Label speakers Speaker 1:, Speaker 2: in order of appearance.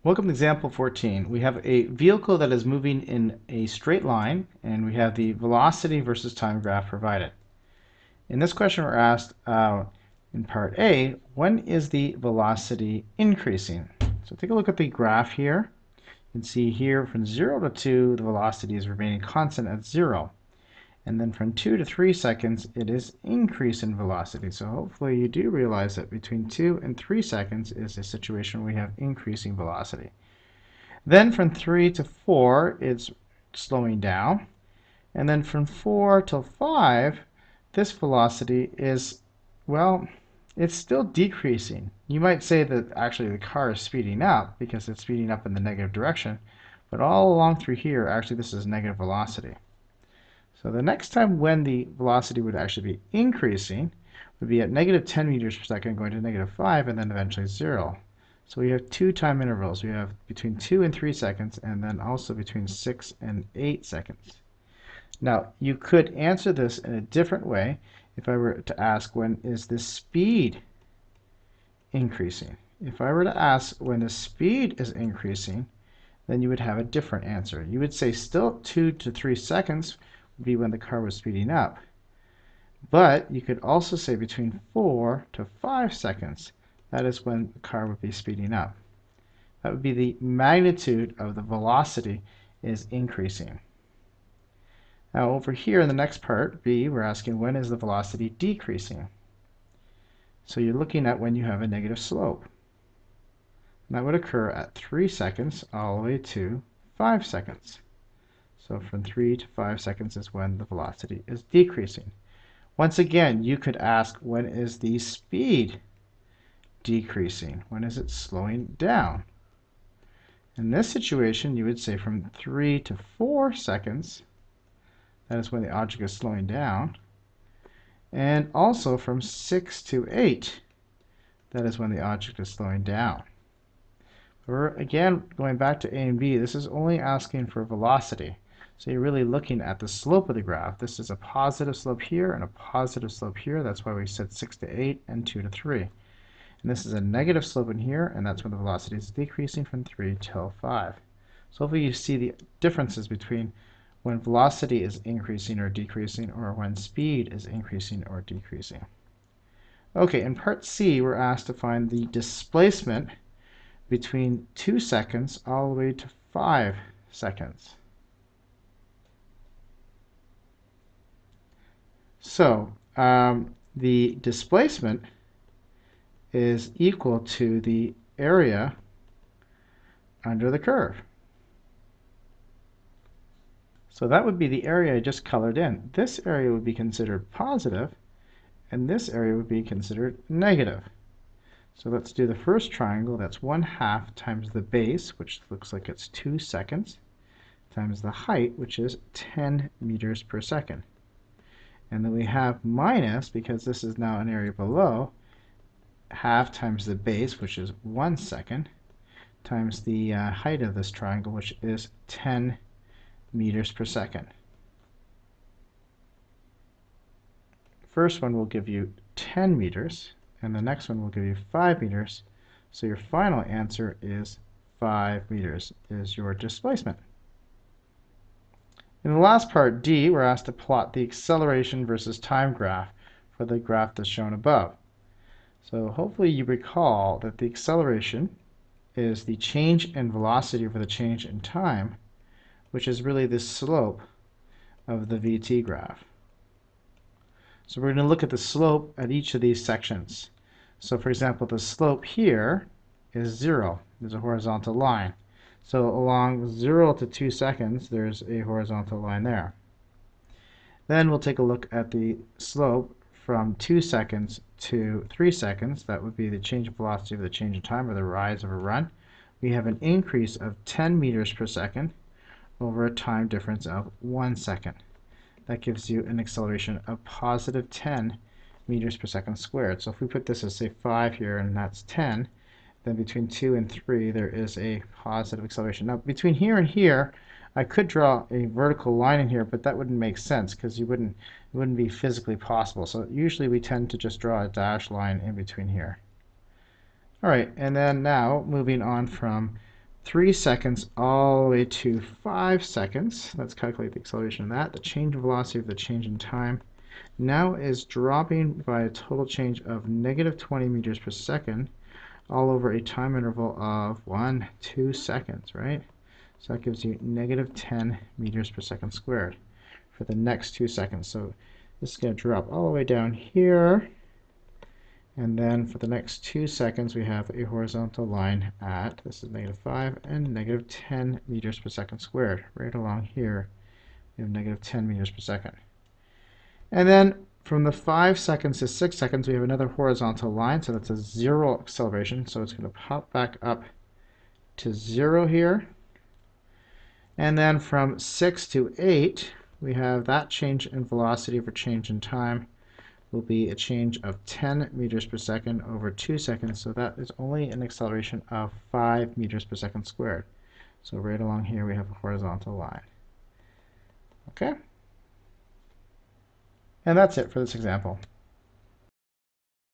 Speaker 1: Welcome to example 14. We have a vehicle that is moving in a straight line, and we have the velocity versus time graph provided. In this question, we're asked in part A, when is the velocity increasing? So take a look at the graph here. You can see here from 0 to 2, the velocity is remaining constant at 0. And then from 2 to 3 seconds, it is increase in velocity. So hopefully you do realize that between 2 and 3 seconds is a situation where we have increasing velocity. Then from 3 to 4, it's slowing down. And then from 4 till 5, this velocity is, well, it's still decreasing. You might say that actually the car is speeding up because it's speeding up in the negative direction. But all along through here, actually this is negative velocity. So the next time when the velocity would actually be increasing would be at negative 10 meters per second going to negative 5 and then eventually 0. So we have two time intervals. We have between 2 and 3 seconds and then also between 6 and 8 seconds. Now you could answer this in a different way if I were to ask when is the speed increasing. If I were to ask when the speed is increasing, then you would have a different answer. You would say still 2 to 3 seconds would be when the car was speeding up. But you could also say between 4 to 5 seconds, that is when the car would be speeding up. That would be the magnitude of the velocity is increasing. Now over here in the next part, B, we're asking when is the velocity decreasing? So you're looking at when you have a negative slope. And that would occur at 3 seconds all the way to 5 seconds. So from 3 to 5 seconds is when the velocity is decreasing. Once again, you could ask when is the speed decreasing? When is it slowing down? In this situation, you would say from 3 to 4 seconds, that is when the object is slowing down. And also from 6 to 8, that is when the object is slowing down. We're again going back to A and B. This is only asking for velocity. So you're really looking at the slope of the graph. This is a positive slope here and a positive slope here. That's why we said 6 to 8 and 2 to 3. And this is a negative slope in here, and that's when the velocity is decreasing from 3 till 5. So hopefully you see the differences between when velocity is increasing or decreasing, or when speed is increasing or decreasing. Okay, in part C, we're asked to find the displacement between 2 seconds all the way to 5 seconds. So the displacement is equal to the area under the curve. So that would be the area I just colored in. This area would be considered positive, and this area would be considered negative. So let's do the first triangle. That's 1/2 times the base, which looks like it's 2 seconds, times the height, which is 10 meters per second. And then we have minus, because this is now an area below, 1/2 times the base, which is 1 second, times the height of this triangle, which is 10 meters per second. First one will give you 10 meters, and the next one will give you 5 meters. So your final answer is 5 meters is your displacement. In the last part, D, we're asked to plot the acceleration versus time graph for the graph that's shown above. So hopefully you recall that the acceleration is the change in velocity over the change in time, which is really the slope of the VT graph. So we're going to look at the slope at each of these sections. So for example, the slope here is 0. There's a horizontal line. So along 0 to 2 seconds, there's a horizontal line there. Then we'll take a look at the slope from 2 seconds to 3 seconds. That would be the change in velocity of the change in time, or the rise of a run. We have an increase of 10 meters per second over a time difference of 1 second. That gives you an acceleration of positive 10 meters per second squared. So if we put this as, say, 5 here, and that's 10, then between 2 and 3 there is a positive acceleration. Now between here and here, I could draw a vertical line in here, but that wouldn't make sense because it wouldn't be physically possible. So usually we tend to just draw a dashed line in between here. All right, and then now moving on from 3 seconds all the way to 5 seconds. Let's calculate the acceleration of that. The change in velocity of the change in time now is dropping by a total change of -20 meters per second all over a time interval of 2 seconds, right? So that gives you -10 meters per second squared for the next 2 seconds. So this is going to drop all the way down here. And then for the next 2 seconds, we have a horizontal line at, this is -5 and -10 meters per second squared. Right along here, we have -10 meters per second. And then from the 5 seconds to 6 seconds, we have another horizontal line. So that's a 0 acceleration. So it's going to pop back up to 0 here. And then from 6 to 8, we have that change in velocity for change in time will be a change of 10 meters per second over 2 seconds. So that is only an acceleration of 5 meters per second squared. So right along here we have a horizontal line. Okay? And that's it for this example.